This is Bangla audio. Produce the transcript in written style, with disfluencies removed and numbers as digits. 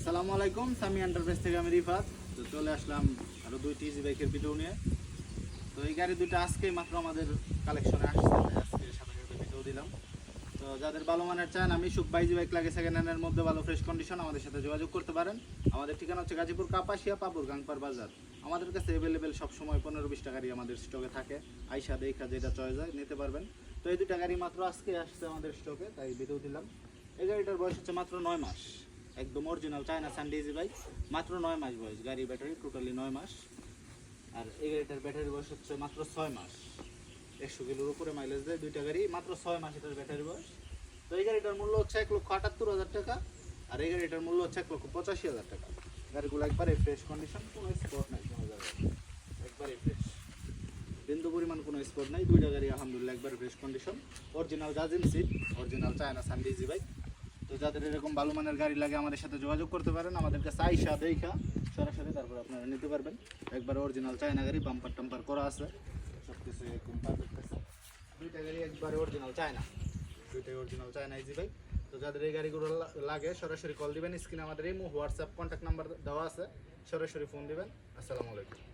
আসসালামু আলাইকুম, সামি এন্টারপ্রাইজ থেকে আমি রিফাত। তো চলে আসলাম আরও দুইটি ইজি বাইকের ভিডিও নিয়ে। তো এই গাড়ি দুটো আজকেই মাত্র আমাদের কালেকশনে আসছে, আজকে সাথে সাথে ভিডিও দিলাম। তো যাদের ভালো মানের চান, আমি সুখবা ইজি বাইক লাগে সেকেন্ড হ্যান্ডের মধ্যে ভালো ফ্রেশ কন্ডিশন, আমাদের সাথে যোগাযোগ করতে পারেন। আমাদের ঠিকানা হচ্ছে গাজীপুর কাপাসিয়া পাপুর গাংপার বাজার। আমাদের কাছে অ্যাভেলেবেল সবসময় 15-20 টাকারই আমাদের স্টকে থাকে। আইসা দেখা যেটা চয়েস হয় নিতে পারবেন। তো এই দুটা গাড়ি মাত্র আজকে আসছে আমাদের স্টকে, তাই ভিডিও দিলাম। এই গাড়িটার বয়স হচ্ছে মাত্র 9 মাস, একদম original China Sunday easy bike, মাত্র 9 মাস বয়স। গাড়ি ব্যাটারি টোটালি 9 মাস। আর এই গাড়িটার ব্যাটারি বয়স হচ্ছে মাত্র 6 মাস, 100 কিলোর উপরে মাইলেজ দেয়। দুইটা গাড়ি মাত্র 6 মাস এটার ব্যাটারি বয়স। তো এই গাড়িটার মূল্য হচ্ছে 1,78,000 টাকা, আর এই গাড়িটার মূল্য হচ্ছে 1,85,000 টাকা। গাড়িগুলো একবারে ফ্রেশ কন্ডিশন, কোনো স্পট নাই কোনো জায়গায়, একবারে ফ্রেশ, বিন্দু পরিমাণ কোনো স্পট নাই। দুইটা গাড়ি আলহামদুলিল্লাহ একবারে ফ্রেশ কন্ডিশন, অরিজিনাল জাজিম seat, original China Sunday easy bike. তো যাদের এরকম ভালো মানের গাড়ি লাগে আমাদের সাথে যোগাযোগ করতে পারেন। আমাদের কাছে আইসা দেখা সরাসরি তারপর আপনারা নিতে পারবেন। একবার অরিজিনাল চায়না গাড়ি, বাম্পার টাম্পার করা আছে, সব কিছু একদম পারফেক্ট আছে। দুইটা গাড়ি একবারে অরিজিনাল চায়না, দুইটাই অরিজিনাল চায়না ইজি বাইক। তো যাদের এই গাড়িগুলো লাগে সরাসরি কল দিবেন, স্ক্রিনে আমাদের এই হোয়াটসঅ্যাপ কন্ট্যাক্ট নাম্বার দেওয়া আছে, সরাসরি ফোন দিবেন। আসসালামু আলাইকুম।